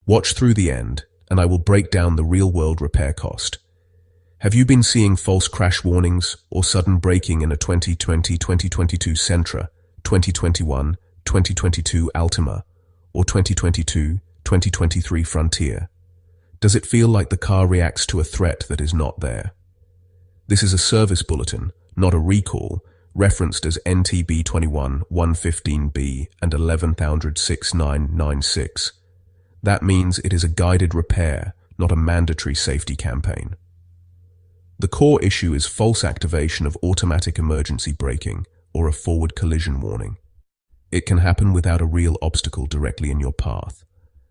Watch through the end, and I will break down the real-world repair cost. Have you been seeing false crash warnings or sudden braking in a 2020-2022 Sentra, 2021-2022 Altima, or 2022-2023 Frontier? Does it feel like the car reacts to a threat that is not there? This is a service bulletin, not a recall, referenced as NTB 21-115B and 11,000-6996. That means it is a guided repair, not a mandatory safety campaign. The core issue is false activation of automatic emergency braking or a forward collision warning. It can happen without a real obstacle directly in your path.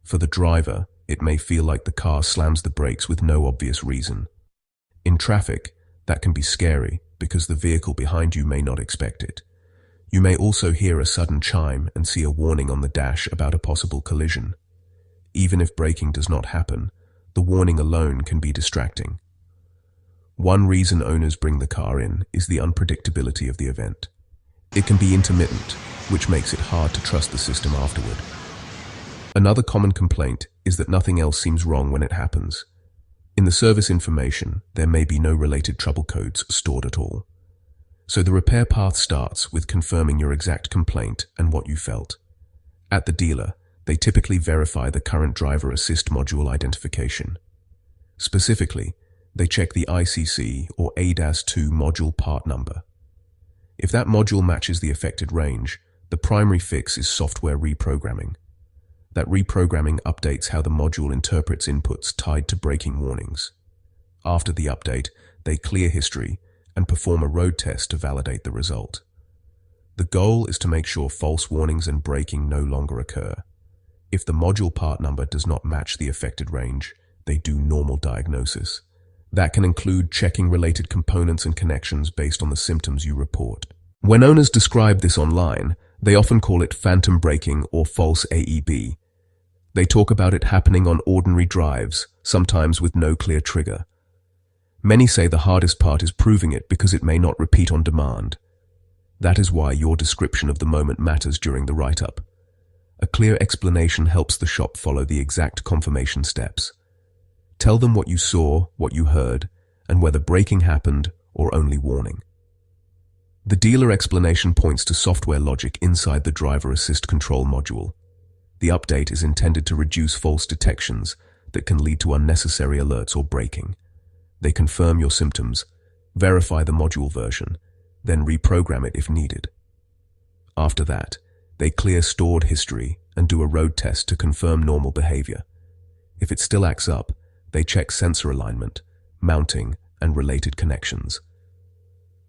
For the driver, it may feel like the car slams the brakes with no obvious reason. In traffic, that can be scary because the vehicle behind you may not expect it. You may also hear a sudden chime and see a warning on the dash about a possible collision. Even if braking does not happen, the warning alone can be distracting. One reason owners bring the car in is the unpredictability of the event. It can be intermittent, which makes it hard to trust the system afterward. Another common complaint is that nothing else seems wrong when it happens. In the service information, there may be no related trouble codes stored at all. So the repair path starts with confirming your exact complaint and what you felt. At the dealer, they typically verify the current driver assist module identification. Specifically, they check the ICC or ADAS2 module part number. If that module matches the affected range, the primary fix is software reprogramming. That reprogramming updates how the module interprets inputs tied to braking warnings. After the update, they clear history and perform a road test to validate the result. The goal is to make sure false warnings and braking no longer occur. If the module part number does not match the affected range, they do normal diagnosis. That can include checking related components and connections based on the symptoms you report. When owners describe this online, they often call it phantom braking or false AEB. They talk about it happening on ordinary drives, sometimes with no clear trigger. Many say the hardest part is proving it because it may not repeat on demand. That is why your description of the moment matters during the write-up. A clear explanation helps the shop follow the exact confirmation steps. Tell them what you saw, what you heard, and whether braking happened or only warning. The dealer explanation points to software logic inside the driver assist control module. The update is intended to reduce false detections that can lead to unnecessary alerts or braking. They confirm your symptoms, verify the module version, then reprogram it if needed. After that, they clear stored history and do a road test to confirm normal behavior. If it still acts up, they check sensor alignment, mounting, and related connections.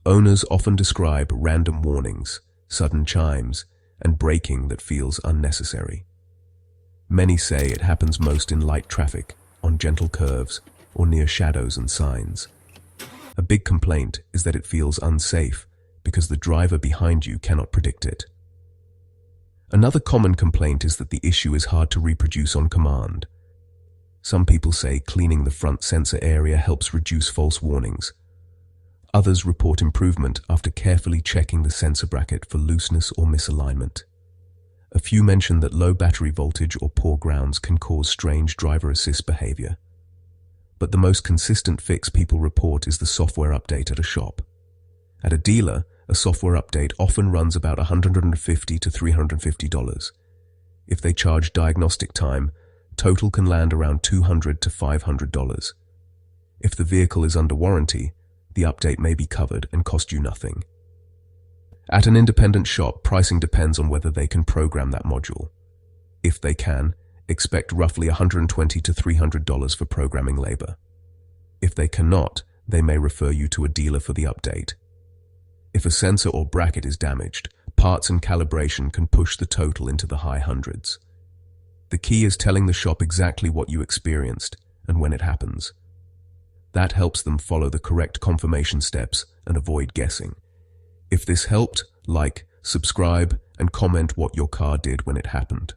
Owners often describe random warnings, sudden chimes, and braking that feels unnecessary. Many say it happens most in light traffic, on gentle curves, or near shadows and signs. A big complaint is that it feels unsafe because the driver behind you cannot predict it. Another common complaint is that the issue is hard to reproduce on command. Some people say cleaning the front sensor area helps reduce false warnings. Others report improvement after carefully checking the sensor bracket for looseness or misalignment. A few mention that low battery voltage or poor grounds can cause strange driver assist behavior. But the most consistent fix people report is the software update at a shop. At a dealer, a software update often runs about $150 to $350. If they charge diagnostic time, total can land around $200 to $500. If the vehicle is under warranty, the update may be covered and cost you nothing. At an independent shop, pricing depends on whether they can program that module. If they can, expect roughly $120 to $300 for programming labor. If they cannot, they may refer you to a dealer for the update. If a sensor or bracket is damaged, parts and calibration can push the total into the high hundreds. The key is telling the shop exactly what you experienced and when it happens. That helps them follow the correct confirmation steps and avoid guessing. If this helped, like, subscribe, and comment what your car did when it happened.